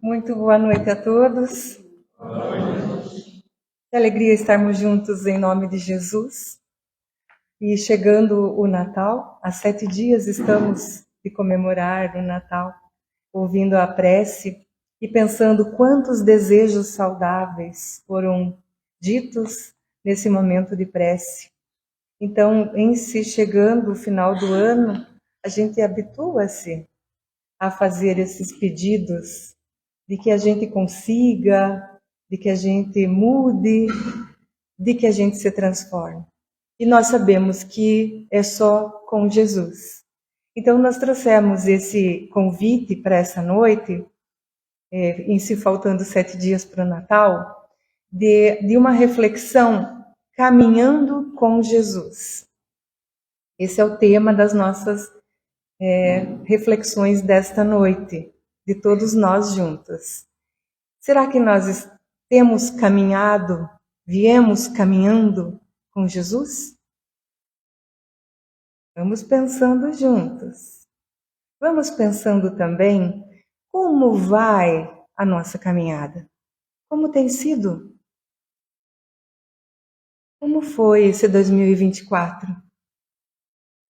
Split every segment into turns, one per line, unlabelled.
Muito boa noite a todos. Que alegria estarmos juntos em nome de Jesus. E chegando o Natal, há 7 dias estamos de comemorar o Natal, ouvindo a prece e pensando quantos desejos saudáveis foram ditos nesse momento de prece. Então, em se chegando o final do ano, a gente habitua-se a fazer esses pedidos de que a gente consiga, de que a gente mude, de que a gente se transforme. E nós sabemos que é só com Jesus. Então nós trouxemos esse convite para essa noite, em se faltando 7 dias para o Natal, de uma reflexão caminhando com Jesus. Esse é o tema das nossas reflexões desta noite, de todos nós juntos. Será que nós temos caminhado, viemos caminhando com Jesus? Vamos pensando juntos. Vamos pensando também como vai a nossa caminhada. Como tem sido? Como foi esse 2024?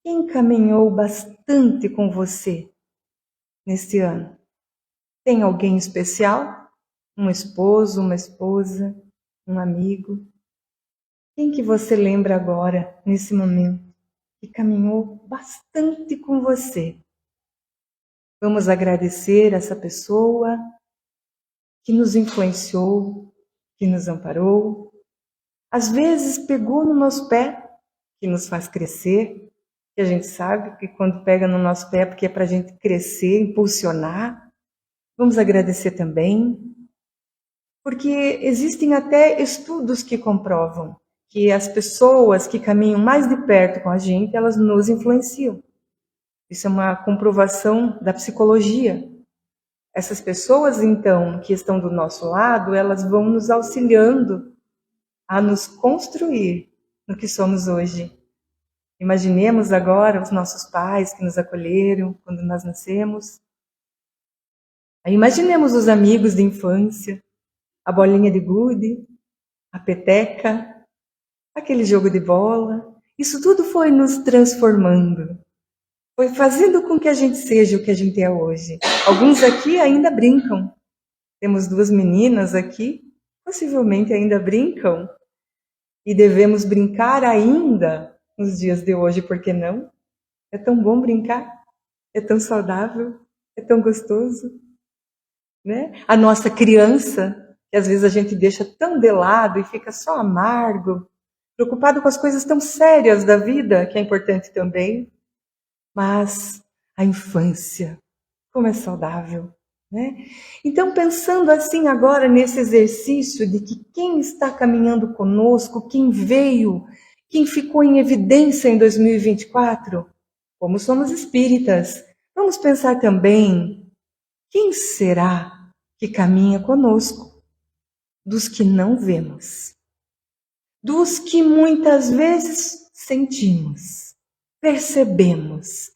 Quem caminhou bastante com você neste ano? Tem alguém especial? Um esposo, uma esposa, um amigo? Quem que você lembra agora, nesse momento, que caminhou bastante com você? Vamos agradecer essa pessoa que nos influenciou, que nos amparou. Às vezes pegou no nosso pé, que nos faz crescer, que a gente sabe que quando pega no nosso pé é porque é para a gente crescer, impulsionar. Vamos agradecer também, porque existem até estudos que comprovam que as pessoas que caminham mais de perto com a gente, elas nos influenciam. Isso é uma comprovação da psicologia. Essas pessoas, então, que estão do nosso lado, elas vão nos auxiliando a nos construir no que somos hoje. Imaginemos agora os nossos pais que nos acolheram quando nós nascemos. Aí imaginemos os amigos de infância, a bolinha de gude, a peteca, aquele jogo de bola. Isso tudo foi nos transformando. Foi fazendo com que a gente seja o que a gente é hoje. Alguns aqui ainda brincam. Temos 2 meninas aqui, possivelmente ainda brincam. E devemos brincar ainda nos dias de hoje, por que não? É tão bom brincar, é tão saudável, é tão gostoso. Né? A nossa criança, que às vezes a gente deixa tão de lado e fica só amargo, preocupado com as coisas tão sérias da vida, que é importante também. Mas a infância, como é saudável, né? Então, pensando assim agora nesse exercício de que quem está caminhando conosco, quem veio, quem ficou em evidência em 2024, como somos espíritas, vamos pensar também quem será que caminha conosco, dos que não vemos, dos que muitas vezes sentimos, percebemos,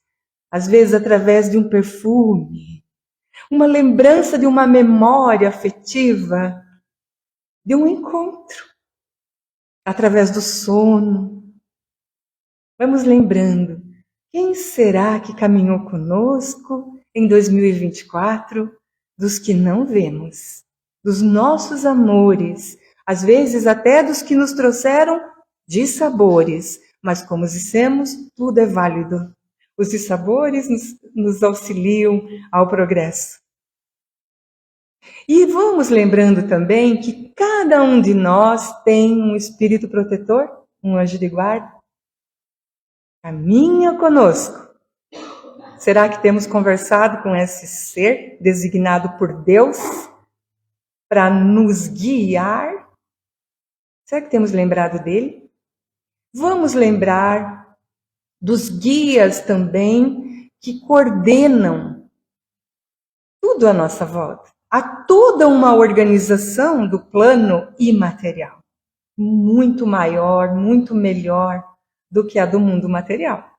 às vezes através de um perfume, uma lembrança de uma memória afetiva, de um encontro, através do sono. Vamos lembrando, quem será que caminhou conosco em 2024, dos que não vemos, dos nossos amores, às vezes até dos que nos trouxeram dissabores, mas como dissemos, tudo é válido. Os dissabores nos auxiliam ao progresso. E vamos lembrando também que cada um de nós tem um espírito protetor, um anjo de guarda. Caminha conosco. Será que temos conversado com esse ser designado por Deus para nos guiar? Será que temos lembrado dele? Vamos lembrar dos guias também que coordenam tudo à nossa volta. Há toda uma organização do plano imaterial, muito maior, muito melhor do que a do mundo material.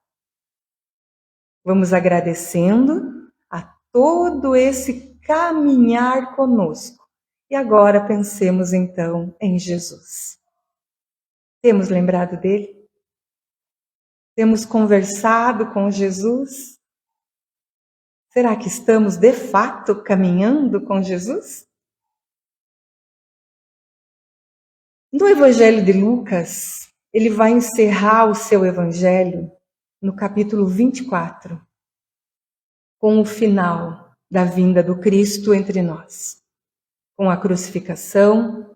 Vamos agradecendo a todo esse caminhar conosco. E agora pensemos então em Jesus. Temos lembrado dele? Temos conversado com Jesus? Será que estamos de fato caminhando com Jesus? No Evangelho de Lucas, ele vai encerrar o seu Evangelho no capítulo 24, com o final da vinda do Cristo entre nós, com a crucificação,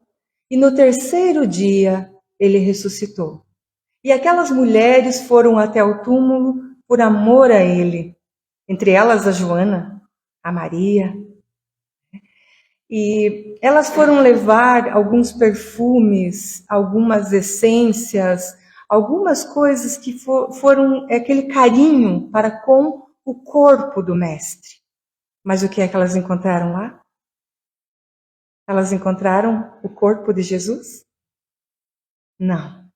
e no terceiro dia ele ressuscitou. E aquelas mulheres foram até o túmulo por amor a ele, entre elas a Joana, a Maria. E elas foram levar alguns perfumes, algumas essências, algumas coisas que foram aquele carinho para com o corpo do Mestre. Mas o que é que elas encontraram lá? Elas encontraram o corpo de Jesus? Não.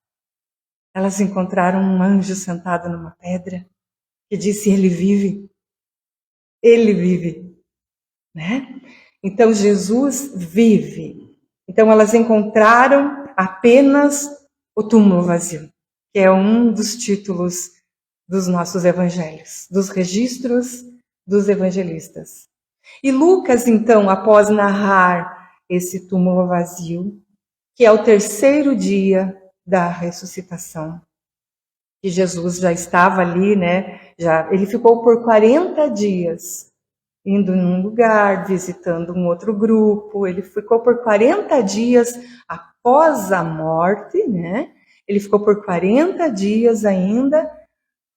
Elas encontraram um anjo sentado numa pedra que disse: Ele vive. Ele vive. Né? Então Jesus vive. Então elas encontraram apenas o túmulo vazio, que é um dos títulos dos nossos evangelhos, dos registros dos evangelistas. E Lucas, então, após narrar esse túmulo vazio, que é o terceiro dia da ressuscitação, que Jesus já estava ali, né? Ele ficou por 40 dias indo num lugar, visitando um outro grupo. Ele ficou por 40 dias após a morte, né? Ele ficou por 40 dias ainda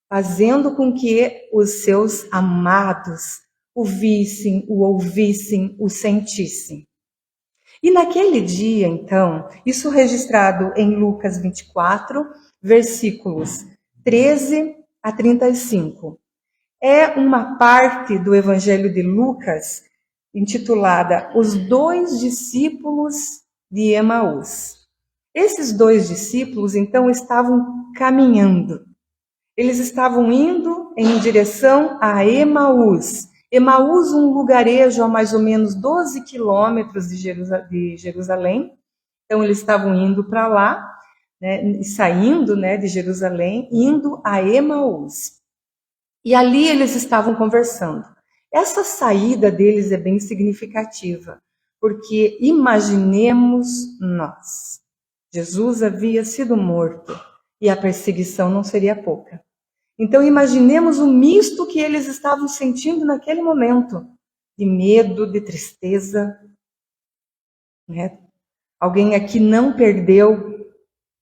fazendo com que os seus amados o vissem, o ouvissem, o sentissem. E naquele dia, então, isso registrado em Lucas 24, versículos 13 a 35. É uma parte do Evangelho de Lucas intitulada Os Dois Discípulos de Emaús. Esses dois discípulos, então, estavam caminhando. Eles estavam indo em direção a Emaús. Emaús, um lugarejo a mais ou menos 12 quilômetros de Jerusalém. Então, eles estavam indo para lá, né, saindo, né, de Jerusalém, indo a Emaús. E ali eles estavam conversando. Essa saída deles é bem significativa, porque imaginemos nós. Jesus havia sido morto e a perseguição não seria pouca. Então imaginemos o misto que eles estavam sentindo naquele momento, de medo, de tristeza. Né? Alguém aqui não perdeu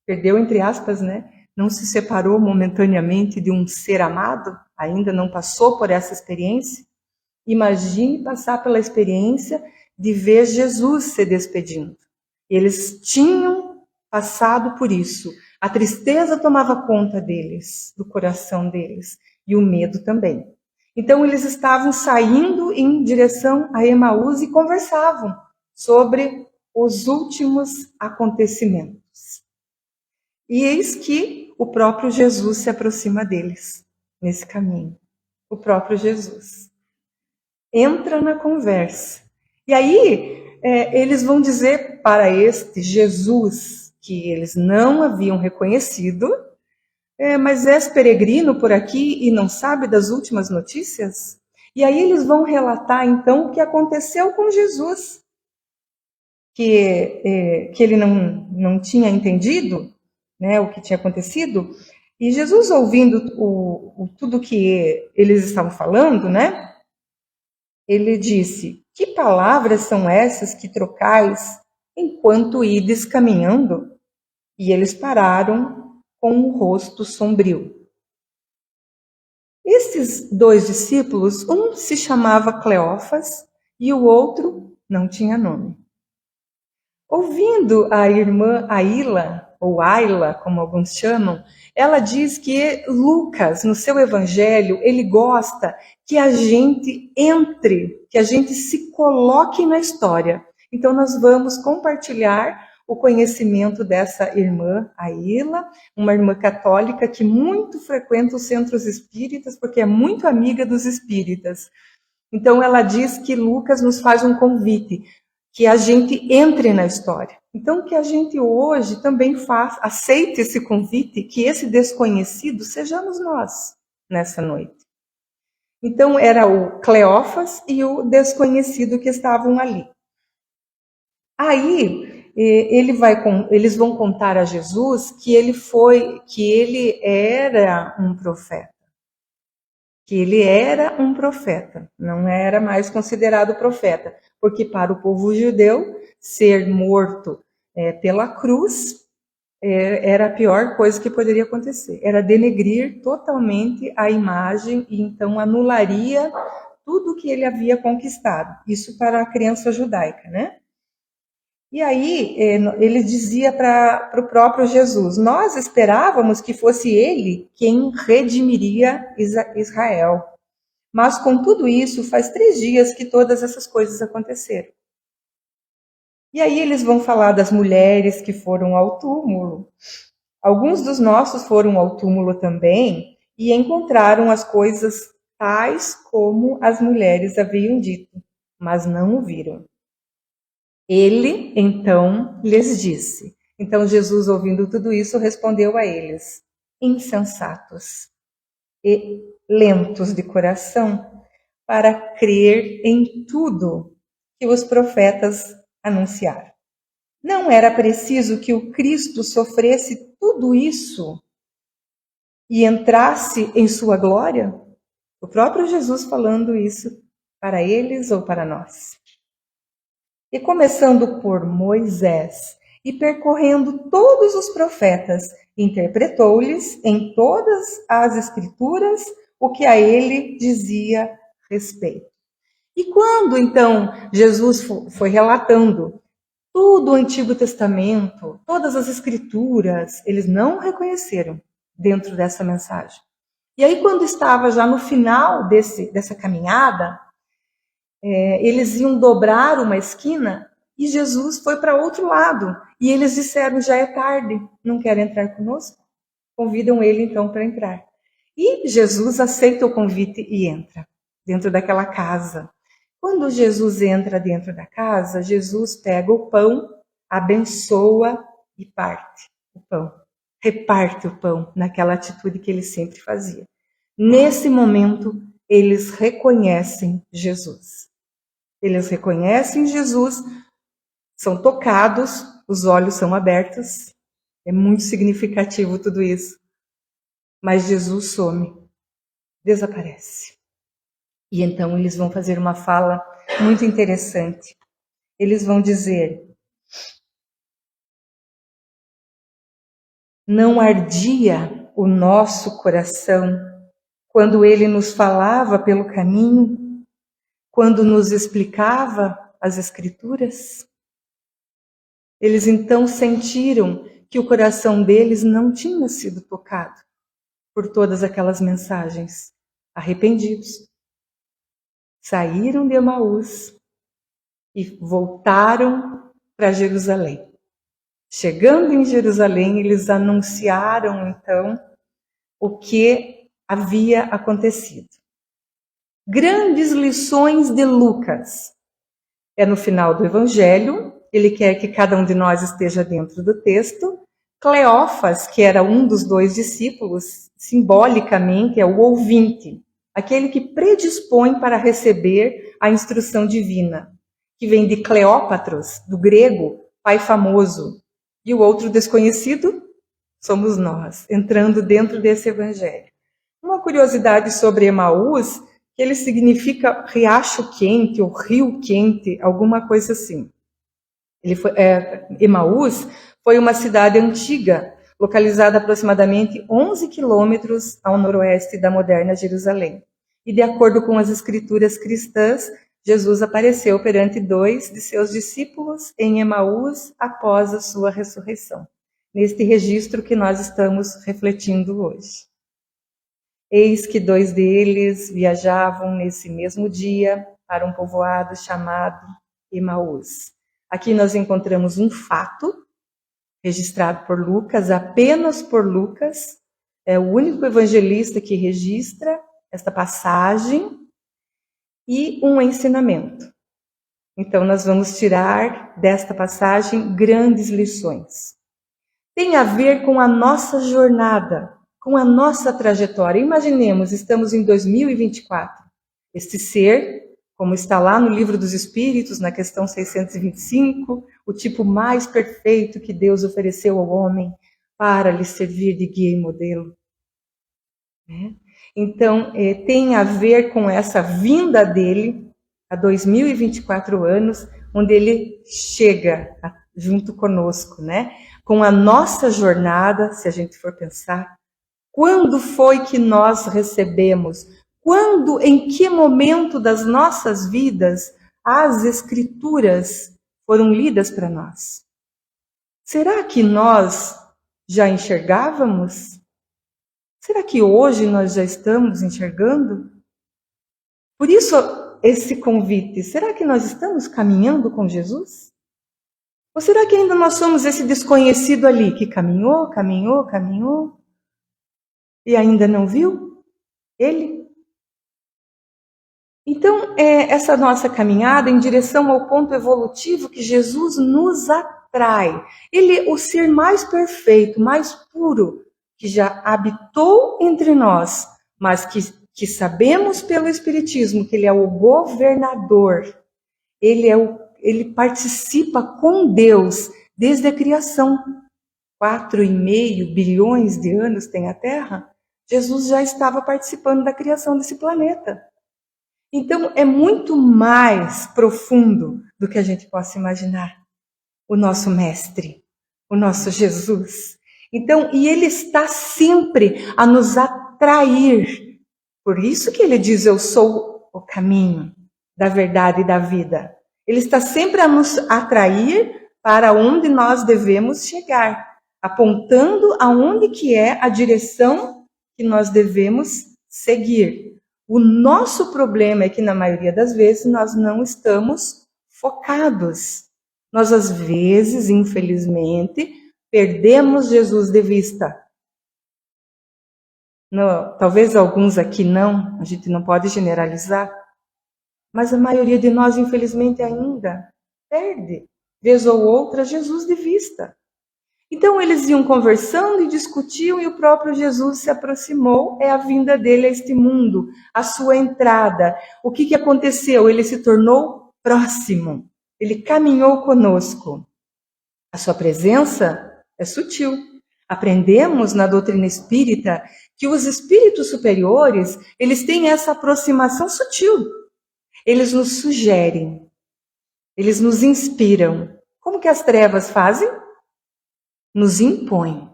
entre aspas, né? Não se separou momentaneamente de um ser amado, ainda não passou por essa experiência. Imagine passar pela experiência de ver Jesus se despedindo. Eles tinham passado por isso. A tristeza tomava conta deles, do coração deles, e o medo também. Então eles estavam saindo em direção a Emaús e conversavam sobre os últimos acontecimentos. E eis que o próprio Jesus se aproxima deles nesse caminho. O próprio Jesus entra na conversa. E aí eles vão dizer para este Jesus, que eles não haviam reconhecido, mas és peregrino por aqui e não sabe das últimas notícias? E aí eles vão relatar então o que aconteceu com Jesus, que ele não tinha entendido, né, o que tinha acontecido. E Jesus, ouvindo tudo que eles estavam falando, né, ele disse: que palavras são essas que trocais enquanto ides caminhando? E eles pararam com o rosto sombrio. Esses dois discípulos, um se chamava Cleófas e o outro não tinha nome. Ouvindo a irmã Aila, ou Ayla, como alguns chamam, ela diz que Lucas, no seu evangelho, ele gosta que a gente entre, que a gente se coloque na história. Então nós vamos compartilhar o conhecimento dessa irmã Aila, uma irmã católica que muito frequenta os centros espíritas, porque é muito amiga dos espíritas. Então ela diz que Lucas nos faz um convite, que a gente entre na história. Então que a gente hoje também aceite esse convite, que esse desconhecido sejamos nós nessa noite. Então era o Cleófas e o desconhecido que estavam ali. Aí eles vão contar a Jesus que ele era um profeta. Que ele era um profeta, não era mais considerado profeta, porque para o povo judeu, ser morto pela cruz era a pior coisa que poderia acontecer. Era denegrir totalmente a imagem e então anularia tudo que ele havia conquistado. Isso para a crença judaica, né? E aí ele dizia para o próprio Jesus: nós esperávamos que fosse ele quem redimiria Israel. Mas com tudo isso, faz 3 dias que todas essas coisas aconteceram. E aí eles vão falar das mulheres que foram ao túmulo. Alguns dos nossos foram ao túmulo também e encontraram as coisas tais como as mulheres haviam dito, mas não o viram. Ele, então, lhes disse. Então Jesus, ouvindo tudo isso, respondeu a eles: insensatos e lentos de coração, para crer em tudo que os profetas anunciaram. Não era preciso que o Cristo sofresse tudo isso e entrasse em sua glória? O próprio Jesus falando isso para eles ou para nós. E começando por Moisés e percorrendo todos os profetas, interpretou-lhes em todas as escrituras o que a ele dizia respeito. E quando, então, Jesus foi relatando tudo o Antigo Testamento, todas as Escrituras, eles não reconheceram dentro dessa mensagem. E aí, quando estava já no final dessa caminhada, eles iam dobrar uma esquina e Jesus foi para outro lado. E eles disseram, já é tarde, não quer entrar conosco? Convidam ele, então, para entrar. E Jesus aceita o convite e entra dentro daquela casa. Quando Jesus entra dentro da casa, Jesus pega o pão, abençoa e parte o pão. Reparte o pão naquela atitude que ele sempre fazia. Nesse momento, eles reconhecem Jesus. Eles reconhecem Jesus, são tocados, os olhos são abertos. É muito significativo tudo isso. Mas Jesus some, desaparece. E então eles vão fazer uma fala muito interessante. Eles vão dizer: não ardia o nosso coração quando ele nos falava pelo caminho, quando nos explicava as Escrituras? Eles então sentiram que o coração deles não tinha sido tocado por todas aquelas mensagens. Arrependidos. Saíram de Emaús e voltaram para Jerusalém. Chegando em Jerusalém, eles anunciaram então o que havia acontecido. Grandes lições de Lucas. É no final do Evangelho, ele quer que cada um de nós esteja dentro do texto. Cleófas, que era um dos 2 discípulos, simbolicamente é o ouvinte, aquele que predispõe para receber a instrução divina, que vem de Cleópatros, do grego, pai famoso. E o outro desconhecido somos nós, entrando dentro desse evangelho. Uma curiosidade sobre Emaús, que ele significa riacho quente ou rio quente, alguma coisa assim. Emaús foi uma cidade antiga, localizada aproximadamente 11 quilômetros ao noroeste da moderna Jerusalém. E de acordo com as escrituras cristãs, Jesus apareceu perante 2 de seus discípulos em Emaús após a sua ressurreição. Neste registro que nós estamos refletindo hoje. Eis que 2 deles viajavam nesse mesmo dia para um povoado chamado Emaús. Aqui nós encontramos um fato registrado por Lucas, apenas por Lucas. É o único evangelista que registra esta passagem. e um ensinamento. Então, nós vamos tirar desta passagem grandes lições. Tem a ver com a nossa jornada, com a nossa trajetória. Imaginemos, estamos em 2024. Este ser, como está lá no Livro dos Espíritos, na questão 625, o tipo mais perfeito que Deus ofereceu ao homem para lhe servir de guia e modelo. Então, tem a ver com essa vinda dele, há 2024 anos, onde ele chega junto conosco, né? Com a nossa jornada, se a gente for pensar, quando foi que nós recebemos? Quando, em que momento das nossas vidas as Escrituras foram lidas para nós? Será que nós já enxergávamos? Será que hoje nós já estamos enxergando? Por isso, esse convite, será que nós estamos caminhando com Jesus? Ou será que ainda nós somos esse desconhecido ali que caminhou e ainda não viu ele? Então, essa nossa caminhada em direção ao ponto evolutivo que Jesus nos atrai. Ele, o ser mais perfeito, mais puro, que já habitou entre nós, mas que sabemos pelo Espiritismo que ele é o governador, ele participa com Deus desde a criação. 4,5 bilhões de anos tem a Terra, Jesus já estava participando da criação desse planeta. Então, é muito mais profundo do que a gente possa imaginar. O nosso Mestre, o nosso Jesus. Então, e ele está sempre a nos atrair. Por isso que ele diz, eu sou o caminho da verdade e da vida. Ele está sempre a nos atrair para onde nós devemos chegar, apontando aonde que é a direção que nós devemos seguir. O nosso problema é que, na maioria das vezes, nós não estamos focados. Nós, às vezes, infelizmente, perdemos Jesus de vista. Não, talvez alguns aqui não, a gente não pode generalizar, mas a maioria de nós, infelizmente, ainda perde, vez ou outra, Jesus de vista. Então, eles iam conversando e discutiam, e o próprio Jesus se aproximou, é a vinda dele a este mundo, a sua entrada. O que aconteceu? Ele se tornou próximo, ele caminhou conosco. A sua presença é sutil. Aprendemos na doutrina espírita que os espíritos superiores, eles têm essa aproximação sutil. Eles nos sugerem, eles nos inspiram. Como que as trevas fazem? Nos impõem.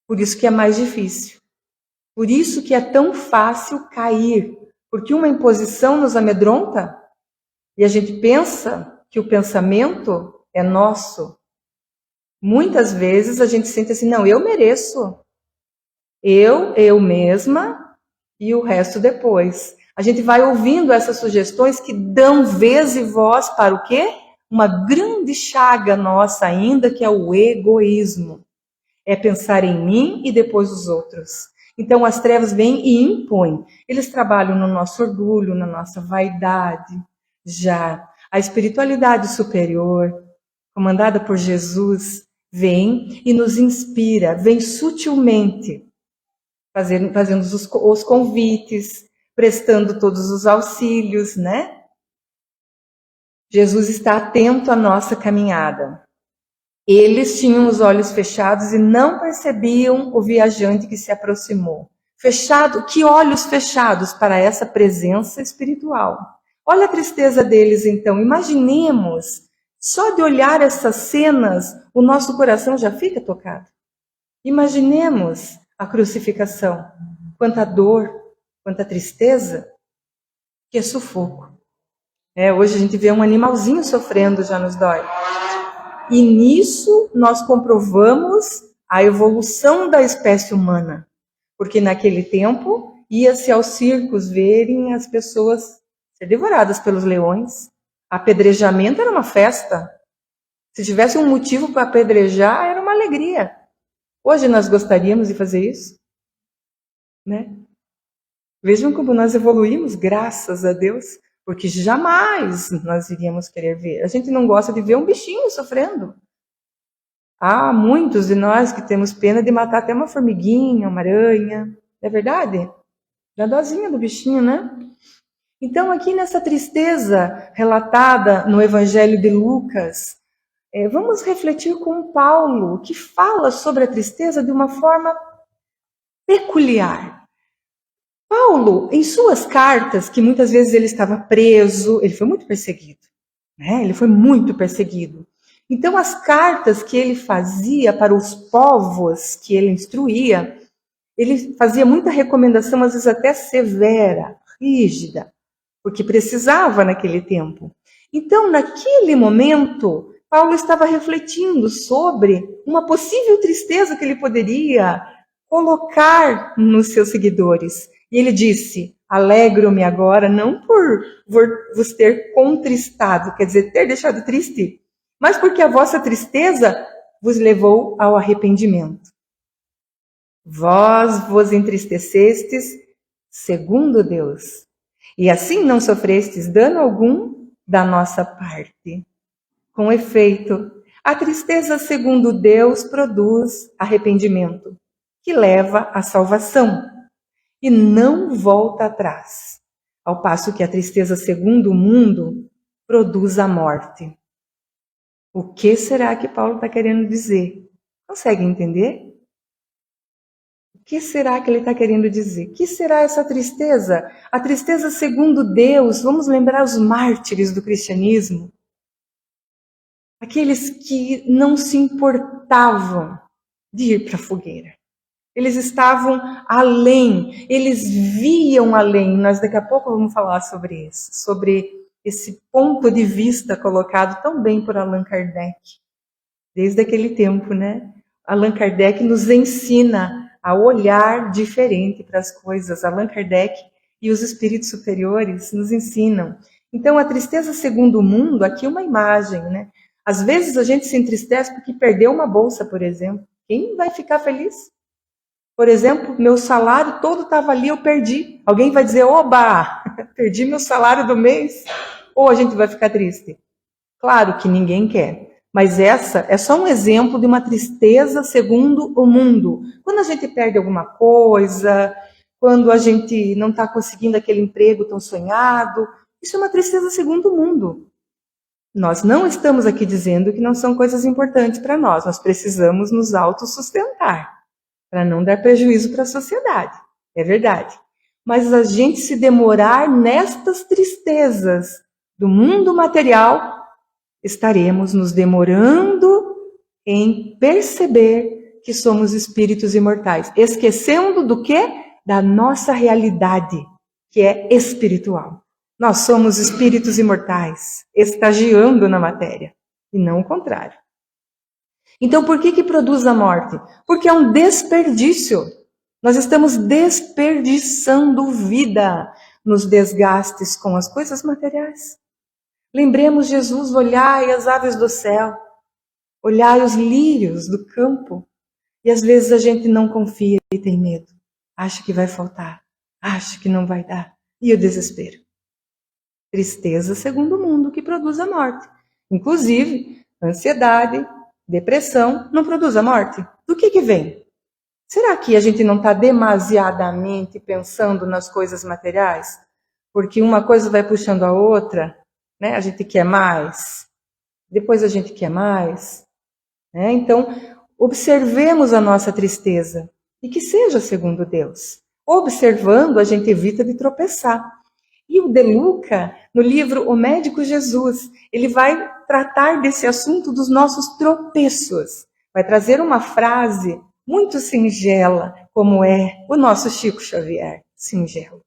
Por isso que é mais difícil. Por isso que é tão fácil cair. Porque uma imposição nos amedronta e a gente pensa que o pensamento é nosso. Muitas vezes a gente sente assim, não, eu mereço. Eu mesma e o resto depois. A gente vai ouvindo essas sugestões que dão vez e voz para o quê? Uma grande chaga nossa ainda, que é o egoísmo. É pensar em mim e depois os outros. Então as trevas vêm e impõem. Eles trabalham no nosso orgulho, na nossa vaidade. Já a espiritualidade superior, comandada por Jesus, vem e nos inspira, vem sutilmente, fazendo os convites, prestando todos os auxílios, né? Jesus está atento à nossa caminhada. Eles tinham os olhos fechados e não percebiam o viajante que se aproximou. Fechado, que olhos fechados para essa presença espiritual. Olha a tristeza deles, então. Imaginemos, só de olhar essas cenas, o nosso coração já fica tocado. Imaginemos a crucificação. Quanta dor, quanta tristeza, que sufoco. Hoje a gente vê um animalzinho sofrendo, já nos dói. E nisso nós comprovamos a evolução da espécie humana. Porque naquele tempo ia-se aos circos verem as pessoas ser devoradas pelos leões. Apedrejamento era uma festa. Se tivesse um motivo para apedrejar, era uma alegria. Hoje nós gostaríamos de fazer isso, né? Vejam como nós evoluímos, graças a Deus. porque jamais nós iríamos querer ver. A gente não gosta de ver um bichinho sofrendo. Há muitos de nós que temos pena de matar até uma formiguinha, uma aranha. Não é verdade? Dá dozinha do bichinho, né? Então, aqui nessa tristeza relatada no Evangelho de Lucas, vamos refletir com Paulo, que fala sobre a tristeza de uma forma peculiar. Paulo, em suas cartas, que muitas vezes ele estava preso, ele foi muito perseguido, né? Ele foi muito perseguido. Então, as cartas que ele fazia para os povos que ele instruía, ele fazia muita recomendação, às vezes até severa, rígida, porque precisava naquele tempo. Então, naquele momento, Paulo estava refletindo sobre uma possível tristeza que ele poderia colocar nos seus seguidores. E ele disse: alegro-me agora, não por vos ter contristado, quer dizer, ter deixado triste, mas porque a vossa tristeza vos levou ao arrependimento. Vós vos entristecestes segundo Deus, e assim não sofrestes dano algum da nossa parte. Com efeito, a tristeza segundo Deus produz arrependimento, que leva à salvação, e não volta atrás, ao passo que a tristeza segundo o mundo produz a morte. O que será que Paulo está querendo dizer? Consegue entender? O que será que ele está querendo dizer? O que será essa tristeza? A tristeza segundo Deus, vamos lembrar os mártires do cristianismo. Aqueles que não se importavam de ir para a fogueira. Eles estavam além, eles viam além. Nós daqui a pouco vamos falar sobre isso, sobre esse ponto de vista colocado tão bem por Allan Kardec. Desde aquele tempo, né? Allan Kardec nos ensina a olhar diferente para as coisas. Allan Kardec e os espíritos superiores nos ensinam. Então, a tristeza segundo o mundo, aqui uma imagem, né? Às vezes a gente se entristece porque perdeu uma bolsa, por exemplo. Quem vai ficar feliz? Por exemplo, meu salário todo estava ali, eu perdi. Alguém vai dizer, oba, perdi meu salário do mês. Ou a gente vai ficar triste? Claro que ninguém quer. Mas essa é só um exemplo de uma tristeza segundo o mundo. Quando a gente perde alguma coisa, quando a gente não está conseguindo aquele emprego tão sonhado, isso é uma tristeza segundo o mundo. Nós não estamos aqui dizendo que não são coisas importantes para nós. Nós precisamos nos autossustentar, para não dar prejuízo para a sociedade. É verdade. Mas a gente se demorar nestas tristezas do mundo material, estaremos nos demorando em perceber que somos espíritos imortais, esquecendo do quê? Da nossa realidade, que é espiritual. Nós somos espíritos imortais, estagiando na matéria, e não o contrário. Então, por que produz a morte? Porque é um desperdício. Nós estamos desperdiçando vida nos desgastes com as coisas materiais. Lembremos Jesus, olhai as aves do céu, olhai os lírios do campo. E às vezes a gente não confia e tem medo. Acha que vai faltar, acha que não vai dar. E o desespero? Tristeza segundo o mundo que produz a morte. Inclusive, ansiedade, depressão não produz a morte. Do que vem? Será que a gente não está demasiadamente pensando nas coisas materiais? Porque uma coisa vai puxando a outra, né? A gente quer mais, depois a gente quer mais. Né? Então, observemos a nossa tristeza e que seja segundo Deus. Observando, a gente evita de tropeçar. E o De Luca, no livro O Médico Jesus, ele vai tratar desse assunto dos nossos tropeços. Vai trazer uma frase muito singela, como é o nosso Chico Xavier, singelo.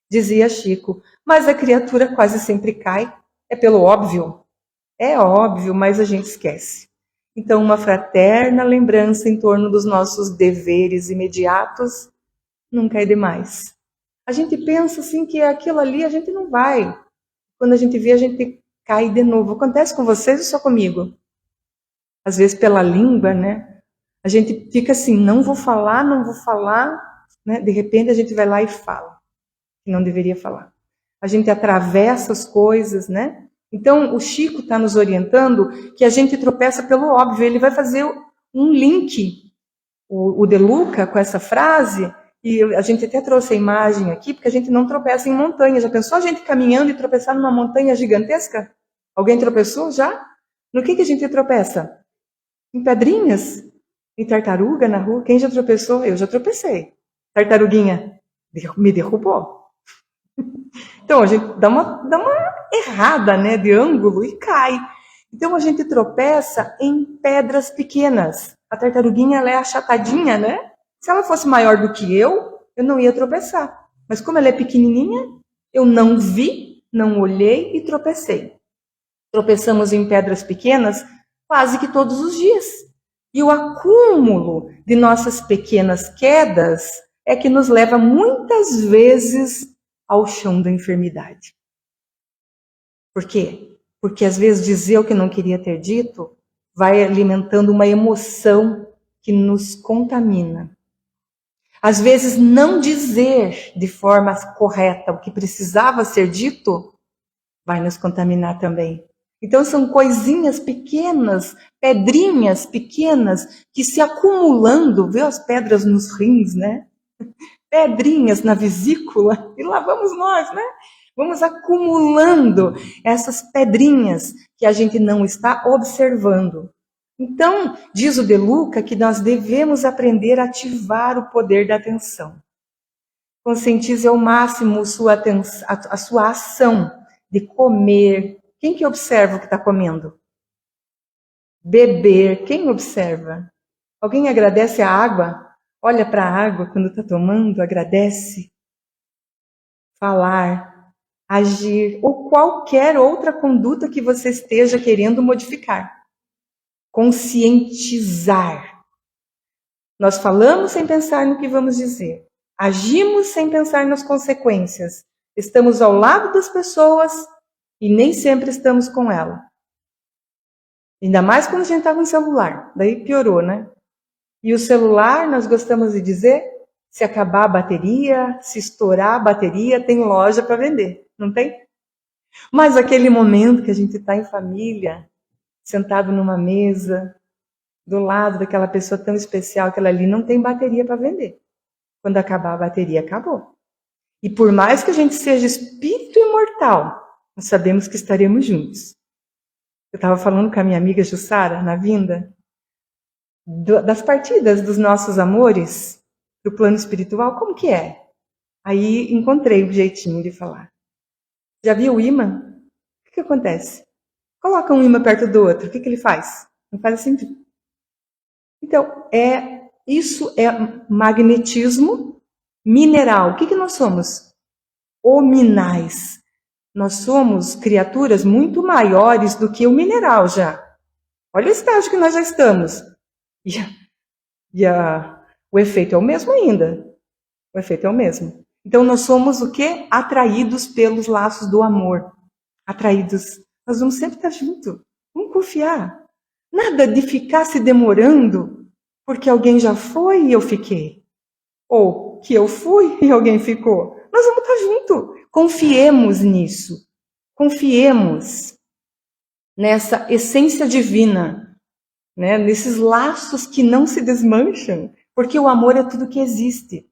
Dizia Chico, mas a criatura quase sempre cai. É pelo óbvio? É óbvio, mas a gente esquece. Então, uma fraterna lembrança em torno dos nossos deveres imediatos nunca é demais. A gente pensa assim que aquilo ali a gente não vai. Quando a gente vê, a gente cai de novo. Acontece com vocês ou só comigo? Às vezes pela língua, né? A gente fica assim, não vou falar, né? De repente a gente vai lá e fala, que não deveria falar. a gente atravessa as coisas, né? Então, o Chico está nos orientando que a gente tropeça pelo óbvio. Ele vai fazer um link, o De Luca, com essa frase, e a gente até trouxe a imagem aqui, porque a gente não tropeça em montanha. Já pensou a gente caminhando e tropeçar numa montanha gigantesca? Alguém tropeçou já? No que a gente tropeça? Em pedrinhas? Em tartaruga na rua? Quem já tropeçou? Eu já tropecei. Tartaruguinha me derrubou. Então, a gente dá uma errada, né, de ângulo e cai. Então, a gente tropeça em pedras pequenas. A tartaruguinha, ela é achatadinha, né? Se ela fosse maior do que eu não ia tropeçar. Mas como ela é pequenininha, eu não vi, não olhei e tropecei. Tropeçamos em pedras pequenas quase que todos os dias. E o acúmulo de nossas pequenas quedas é que nos leva muitas vezes ao chão da enfermidade. Por quê? Porque às vezes dizer o que não queria ter dito vai alimentando uma emoção que nos contamina. Às vezes não dizer de forma correta o que precisava ser dito vai nos contaminar também. Então são coisinhas pequenas, pedrinhas pequenas que se acumulando, vê as pedras nos rins, né? Pedrinhas na vesícula, e lá vamos nós, né? Vamos acumulando essas pedrinhas que a gente não está observando. Então, diz o De Luca que nós devemos aprender a ativar o poder da atenção. Conscientize ao máximo a sua ação de comer. Quem que observa o que está comendo? Beber. Quem observa? Alguém agradece a água? Olha para a água quando está tomando, agradece. Falar, agir ou qualquer outra conduta que você esteja querendo modificar. Conscientizar. Nós falamos sem pensar no que vamos dizer. Agimos sem pensar nas consequências. Estamos ao lado das pessoas e nem sempre estamos com ela. Ainda mais quando a gente está com o celular. Daí piorou, né? E o celular, nós gostamos de dizer, se acabar a bateria, se estourar a bateria, tem loja para vender. Não tem? Mas aquele momento que a gente está em família, sentado numa mesa, do lado daquela pessoa tão especial, aquela ali não tem bateria para vender. Quando acabar a bateria, acabou. E por mais que a gente seja espírito imortal, nós sabemos que estaremos juntos. Eu estava falando com a minha amiga Jussara, na vinda, das partidas dos nossos amores, do plano espiritual, como que é? Aí encontrei um jeitinho de falar. Já viu o imã? O que acontece? Coloca um imã perto do outro, o que ele faz? Não faz assim. Então, isso é magnetismo mineral. O que nós somos? Hominais. Nós somos criaturas muito maiores do que o mineral já. Olha o estágio que nós já estamos. O efeito é o mesmo ainda. O efeito é o mesmo. Então, nós somos o quê? Atraídos pelos laços do amor. Atraídos. Nós vamos sempre estar juntos. Vamos confiar. Nada de ficar se demorando porque alguém já foi e eu fiquei. Ou que eu fui e alguém ficou. Nós vamos estar juntos. Confiemos nisso. Confiemos nessa essência divina, né? Nesses laços que não se desmancham, porque o amor é tudo que existe.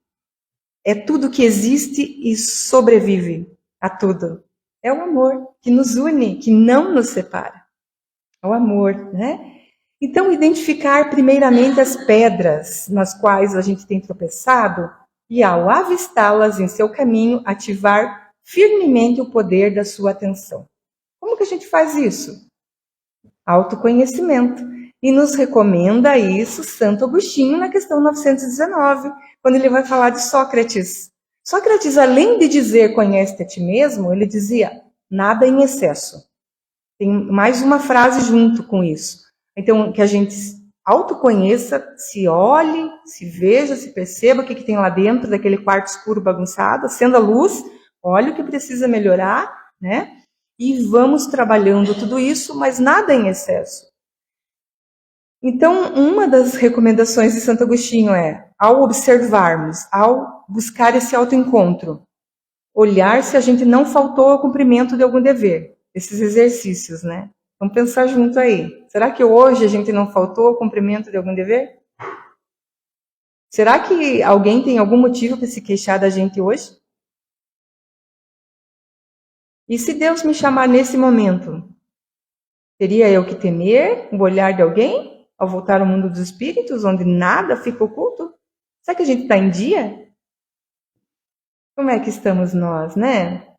É tudo que existe e sobrevive a tudo. É o amor que nos une, que não nos separa. É o amor, né? Então, identificar primeiramente as pedras nas quais a gente tem tropeçado e, ao avistá-las em seu caminho, ativar firmemente o poder da sua atenção. Como que a gente faz isso? Autoconhecimento. E nos recomenda isso Santo Agostinho na questão 919, quando ele vai falar de Sócrates. Sócrates, além de dizer conhece-te a ti mesmo, ele dizia nada em excesso. Tem mais uma frase junto com isso. Então, que a gente autoconheça, se olhe, se veja, se perceba o que tem lá dentro daquele quarto escuro bagunçado, acenda a luz, olhe o que precisa melhorar, né? E vamos trabalhando tudo isso, mas nada em excesso. Então, uma das recomendações de Santo Agostinho é, ao observarmos, ao buscar esse autoencontro, olhar se a gente não faltou ao cumprimento de algum dever. Esses exercícios, né? Vamos pensar junto aí. Será que hoje a gente não faltou ao cumprimento de algum dever? Será que alguém tem algum motivo para se queixar da gente hoje? E se Deus me chamar nesse momento? Teria eu que temer o olhar de alguém ao voltar ao mundo dos espíritos, onde nada fica oculto? Será que a gente está em dia? Como é que estamos nós, né?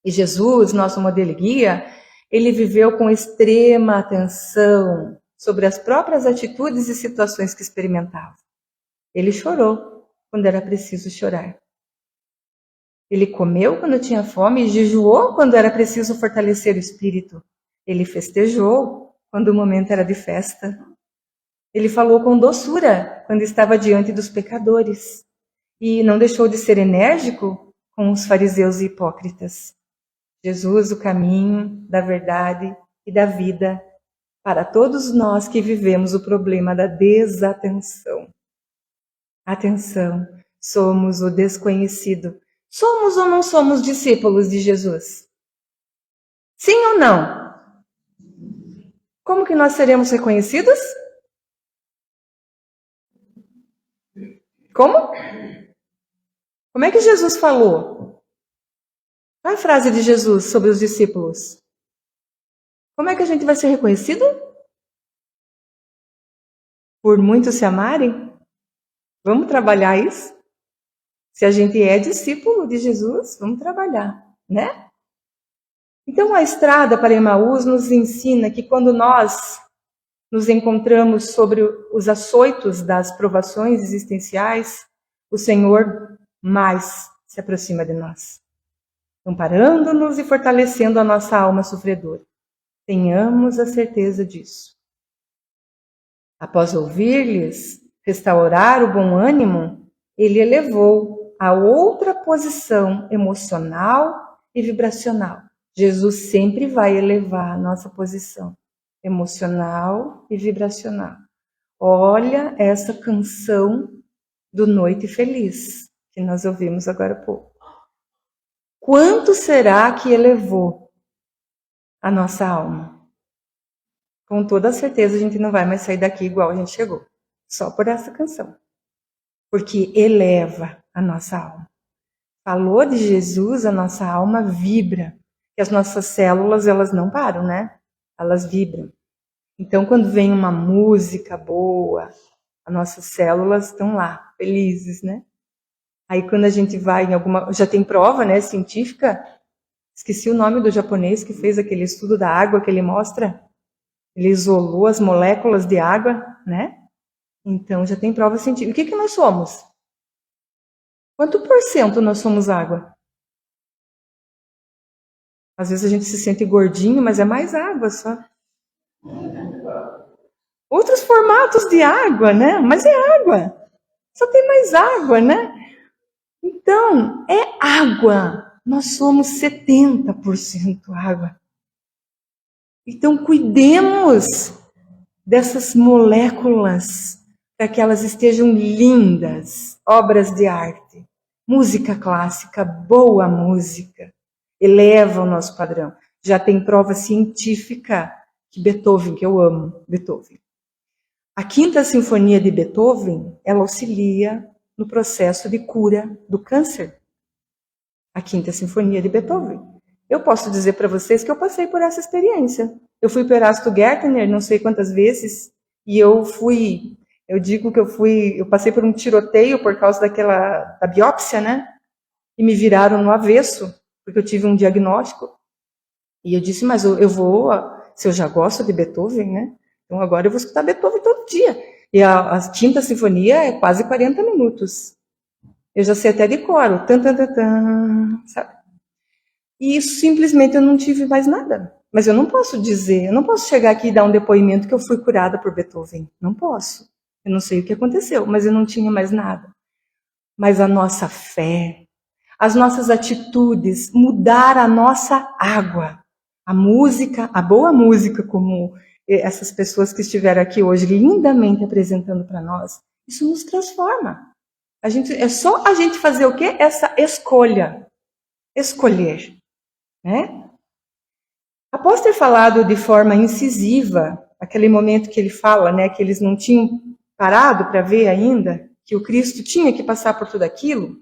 E Jesus, nosso modelo e guia, ele viveu com extrema atenção sobre as próprias atitudes e situações que experimentava. Ele chorou quando era preciso chorar. Ele comeu quando tinha fome e jejuou quando era preciso fortalecer o espírito. Ele festejou quando o momento era de festa. Ele falou com doçura quando estava diante dos pecadores. E não deixou de ser enérgico com os fariseus e hipócritas. Jesus, o caminho da verdade e da vida para todos nós que vivemos o problema da desatenção. Atenção, somos o desconhecido. Somos ou não somos discípulos de Jesus? Sim ou não? Como que nós seremos reconhecidos? Como? Como é que Jesus falou? Qual é a frase de Jesus sobre os discípulos? Como é que a gente vai ser reconhecido? Por muitos se amarem? Vamos trabalhar isso? Se a gente é discípulo de Jesus, vamos trabalhar, né? Então a estrada para Emaús nos ensina que quando nós nos encontramos sobre os açoitos das provações existenciais, o Senhor mais se aproxima de nós, amparando-nos e fortalecendo a nossa alma sofredora. Tenhamos a certeza disso. Após ouvir-lhes restaurar o bom ânimo, ele elevou a outra posição emocional e vibracional. Jesus sempre vai elevar a nossa posição emocional e vibracional. Olha essa canção do Noite Feliz, que nós ouvimos agora há pouco. Quanto será que elevou a nossa alma? Com toda certeza a gente não vai mais sair daqui igual a gente chegou, só por essa canção. Porque eleva a nossa alma. Falou de Jesus, a nossa alma vibra. E as nossas células, elas não param, né? Elas vibram. Então, quando vem uma música boa, as nossas células estão lá, felizes, né? Aí, quando a gente vai em alguma... Já tem prova, né, científica. Esqueci o nome do japonês que fez aquele estudo da água que ele mostra. Ele isolou as moléculas de água, né? Então, já tem prova científica. O que nós somos? Quanto por cento nós somos água? Às vezes a gente se sente gordinho, mas é mais água só. Outros formatos de água, né? Mas é água. Só tem mais água, né? Então, é água. Nós somos 70% água. Então, cuidemos dessas moléculas para que elas estejam lindas. Obras de arte, música clássica, boa música. Eleva o nosso padrão. Já tem prova científica que Beethoven, que eu amo Beethoven. A Quinta Sinfonia de Beethoven, ela auxilia no processo de cura do câncer. A Quinta Sinfonia de Beethoven. Eu posso dizer para vocês que eu passei por essa experiência. Eu fui para Erasto Gärtner não sei quantas vezes, e eu digo que eu passei por um tiroteio por causa da biópsia, né? E me viraram no avesso, porque eu tive um diagnóstico. E eu disse, mas eu vou, se eu já gosto de Beethoven, né? Então agora eu vou escutar Beethoven todo dia. E a Quinta Sinfonia é quase 40 minutos. Eu já sei até de cor, o tan, tan, tan, tan, sabe? E isso simplesmente eu não tive mais nada. Mas eu não posso dizer, eu não posso chegar aqui e dar um depoimento que eu fui curada por Beethoven. Não posso. Eu não sei o que aconteceu, mas eu não tinha mais nada. Mas a nossa fé, as nossas atitudes, mudar a nossa água. A música, a boa música, como essas pessoas que estiveram aqui hoje lindamente apresentando para nós, isso nos transforma. É só a gente fazer o quê? Essa escolha. escolher, né? Após ter falado de forma incisiva, aquele momento que ele fala, né, que eles não tinham parado para ver ainda, que o Cristo tinha que passar por tudo aquilo,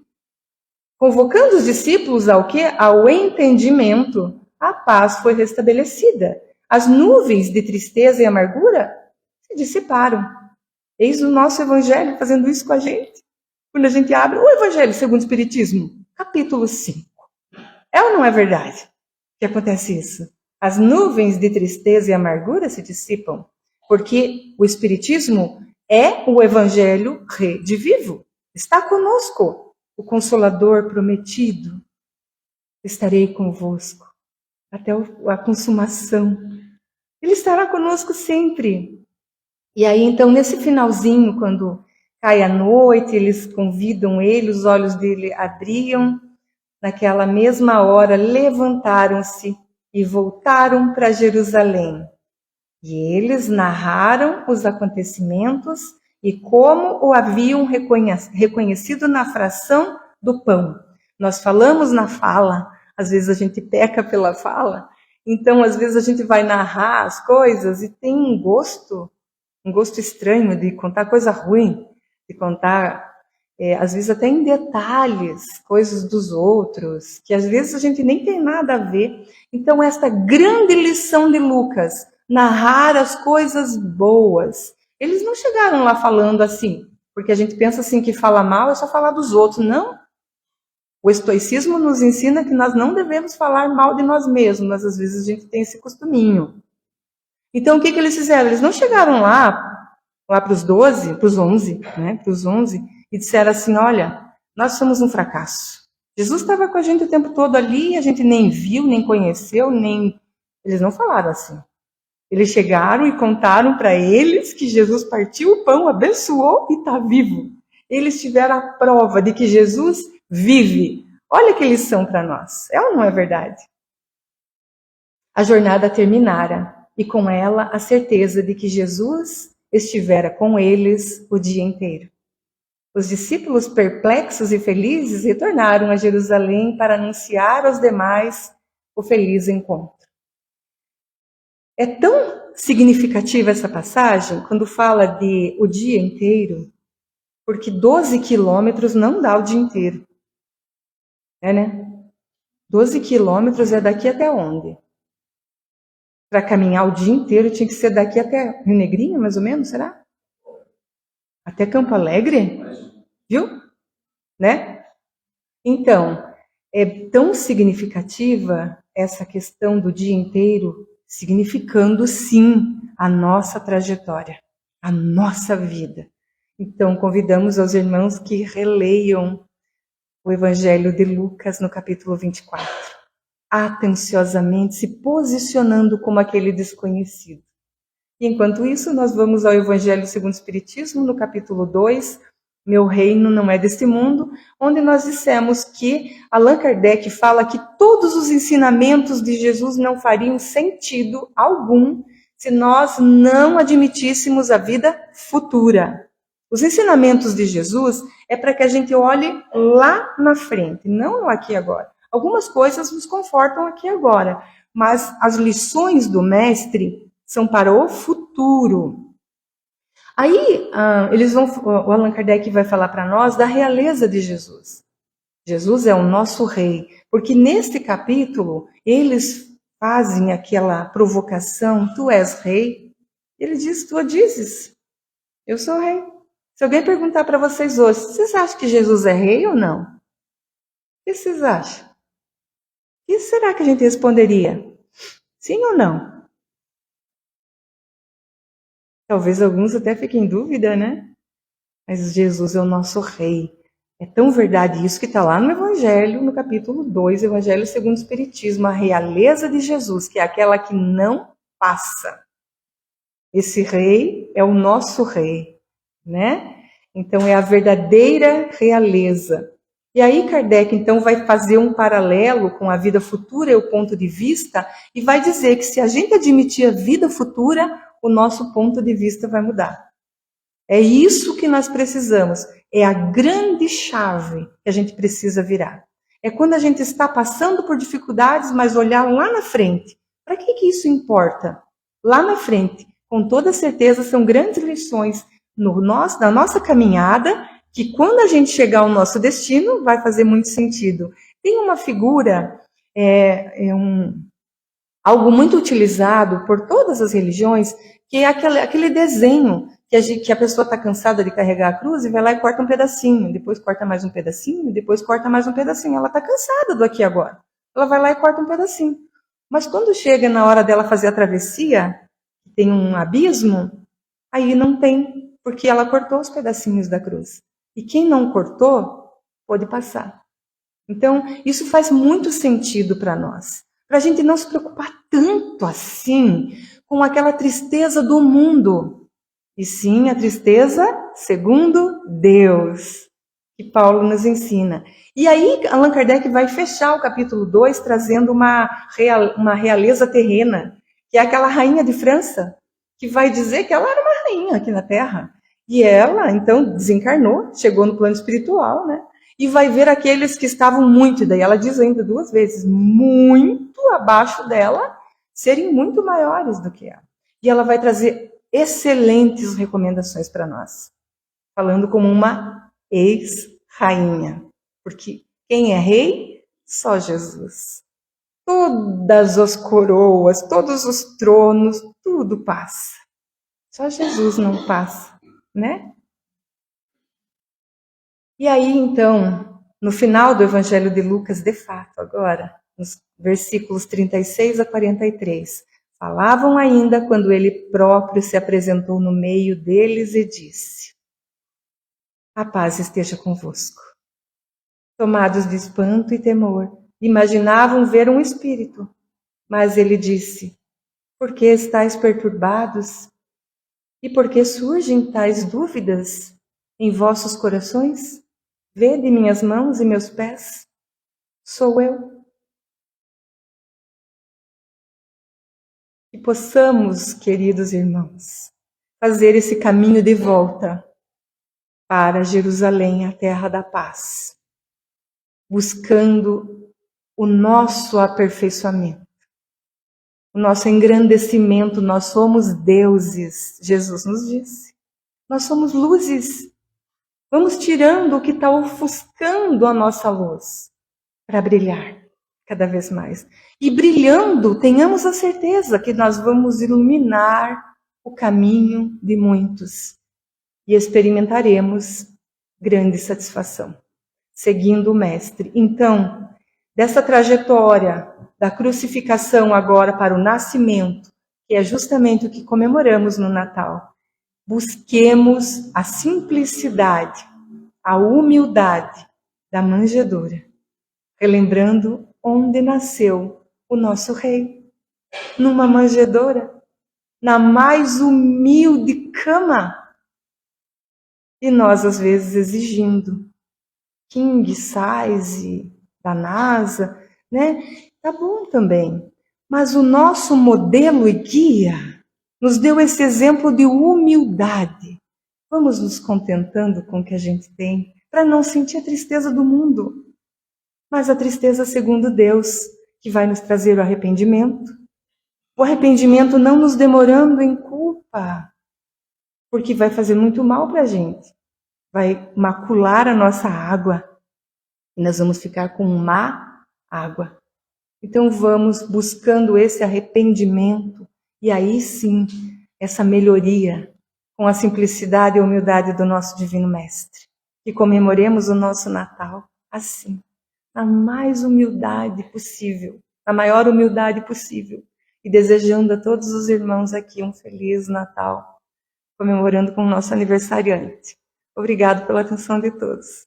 convocando os discípulos ao quê? Ao entendimento, a paz foi restabelecida. As nuvens de tristeza e amargura se dissiparam. Eis o nosso Evangelho fazendo isso com a gente. Quando a gente abre o Evangelho segundo o Espiritismo, capítulo 5. É ou não é verdade que acontece isso? As nuvens de tristeza e amargura se dissipam, porque o Espiritismo é o Evangelho redivivo. Está conosco, o Consolador prometido. Estarei convosco até a consumação. Ele estará conosco sempre. E aí, então, nesse finalzinho, quando cai a noite, eles convidam ele, os olhos dele abriam. Naquela mesma hora, levantaram-se e voltaram para Jerusalém. E eles narraram os acontecimentos e como o haviam reconhecido na fração do pão. Nós falamos na fala, às vezes a gente peca pela fala, então às vezes a gente vai narrar as coisas e tem um gosto estranho de contar coisa ruim, de contar, às vezes até em detalhes, coisas dos outros, que às vezes a gente nem tem nada a ver. Então esta grande lição de Lucas, narrar as coisas boas. Eles não chegaram lá falando assim, porque a gente pensa assim que fala mal é só falar dos outros. Não. O estoicismo nos ensina que nós não devemos falar mal de nós mesmos, mas às vezes a gente tem esse costuminho. Então o que eles fizeram? Eles não chegaram lá para os 12, para os 11, né? Para os 11, e disseram assim, olha, nós somos um fracasso. Jesus estava com a gente o tempo todo ali, a gente nem viu, nem conheceu, nem... Eles não falaram assim. Eles chegaram e contaram para eles que Jesus partiu o pão, abençoou e está vivo. Eles tiveram a prova de que Jesus vive. Olha que lição para nós. É ou não é verdade? A jornada terminara e com ela a certeza de que Jesus estivera com eles o dia inteiro. Os discípulos perplexos e felizes retornaram a Jerusalém para anunciar aos demais o feliz encontro. É tão significativa essa passagem, quando fala de o dia inteiro, porque 12 quilômetros não dá o dia inteiro. Né? 12 quilômetros é daqui até onde? Para caminhar o dia inteiro tinha que ser daqui até Rio Negrinho, mais ou menos, será? Até Campo Alegre? Viu? Né? Então, é tão significativa essa questão do dia inteiro, significando sim a nossa trajetória, a nossa vida. Então, convidamos aos irmãos que releiam o Evangelho de Lucas no capítulo 24, atenciosamente se posicionando como aquele desconhecido. E enquanto isso, nós vamos ao Evangelho segundo o Espiritismo, no capítulo 2, Meu Reino Não É Deste Mundo, onde nós dissemos que Allan Kardec fala que todos os ensinamentos de Jesus não fariam sentido algum se nós não admitíssemos a vida futura. Os ensinamentos de Jesus é para que a gente olhe lá na frente, não no aqui e agora. Algumas coisas nos confortam aqui e agora, mas as lições do Mestre são para o futuro. Aí, o Allan Kardec vai falar para nós da realeza de Jesus. Jesus é o nosso rei, porque neste capítulo eles fazem aquela provocação, tu és rei. Ele diz, tu dizes, eu sou rei. Se alguém perguntar para vocês hoje, vocês acham que Jesus é rei ou não? O que vocês acham? O que será que a gente responderia? Sim ou não? Talvez alguns até fiquem em dúvida, né? Mas Jesus é o nosso rei. É tão verdade isso que está lá no Evangelho, no capítulo 2, Evangelho segundo o Espiritismo, a realeza de Jesus, que é aquela que não passa. Esse rei é o nosso rei, né? Então é a verdadeira realeza. E aí Kardec então vai fazer um paralelo com a vida futura e o ponto de vista e vai dizer que se a gente admitir a vida futura, o nosso ponto de vista vai mudar. É isso que nós precisamos, é a grande chave que a gente precisa virar. É quando a gente está passando por dificuldades, mas olhar lá na frente. Para que isso importa? Lá na frente, com toda certeza, são grandes lições na nossa caminhada, que quando a gente chegar ao nosso destino, vai fazer muito sentido. Tem uma figura, algo muito utilizado por todas as religiões, que é aquele desenho que a pessoa está cansada de carregar a cruz e vai lá e corta um pedacinho, depois corta mais um pedacinho, depois corta mais um pedacinho. Ela está cansada do aqui e agora. Ela vai lá e corta um pedacinho. Mas quando chega na hora dela fazer a travessia, tem um abismo, aí não tem, porque ela cortou os pedacinhos da cruz. E quem não cortou, pôde passar. Então, isso faz muito sentido para nós. Para a gente não se preocupar tanto assim com aquela tristeza do mundo. E sim, a tristeza segundo Deus, que Paulo nos ensina. E aí, Allan Kardec vai fechar o capítulo 2 trazendo uma realeza terrena, que é aquela rainha de França, que vai dizer que ela era uma rainha aqui na Terra. E ela, então, desencarnou, chegou no plano espiritual, né? E vai ver aqueles que estavam muito, daí ela diz ainda 2 vezes, muito abaixo dela, serem muito maiores do que ela. E ela vai trazer excelentes recomendações para nós, falando como uma ex-rainha. Porque quem é rei? Só Jesus. Todas as coroas, todos os tronos, tudo passa. Só Jesus não passa, né? E aí, então, no final do Evangelho de Lucas, de fato, agora, nos versículos 36 a 43, falavam ainda quando ele próprio se apresentou no meio deles e disse: a paz esteja convosco. Tomados de espanto e temor, imaginavam ver um espírito, mas ele disse: por que estáis perturbados? E por que surgem tais dúvidas em vossos corações? Vede minhas mãos e meus pés, sou eu. Que possamos, queridos irmãos, fazer esse caminho de volta para Jerusalém, a terra da paz, buscando o nosso aperfeiçoamento, o nosso engrandecimento. Nós somos deuses, Jesus nos disse. Nós somos luzes. Vamos tirando o que está ofuscando a nossa luz para brilhar cada vez mais. E brilhando, tenhamos a certeza que nós vamos iluminar o caminho de muitos e experimentaremos grande satisfação, seguindo o Mestre. Então, dessa trajetória da crucificação agora para o nascimento, que é justamente o que comemoramos no Natal, busquemos a simplicidade, a humildade da manjedoura, relembrando onde nasceu o nosso Rei, numa manjedoura, na mais humilde cama. E nós, às vezes, exigindo king size da NASA, né? Tá bom também. Mas o nosso modelo e guia nos deu esse exemplo de humildade. Vamos nos contentando com o que a gente tem, para não sentir a tristeza do mundo, mas a tristeza segundo Deus, que vai nos trazer o arrependimento. O arrependimento não nos demorando em culpa, porque vai fazer muito mal para a gente. Vai macular a nossa água e nós vamos ficar com má água. Então vamos buscando esse arrependimento e aí sim, essa melhoria com a simplicidade e humildade do nosso Divino Mestre. Que comemoremos o nosso Natal assim, na mais humildade possível, na maior humildade possível, e desejando a todos os irmãos aqui um Feliz Natal, comemorando com o nosso aniversariante. Obrigado pela atenção de todos.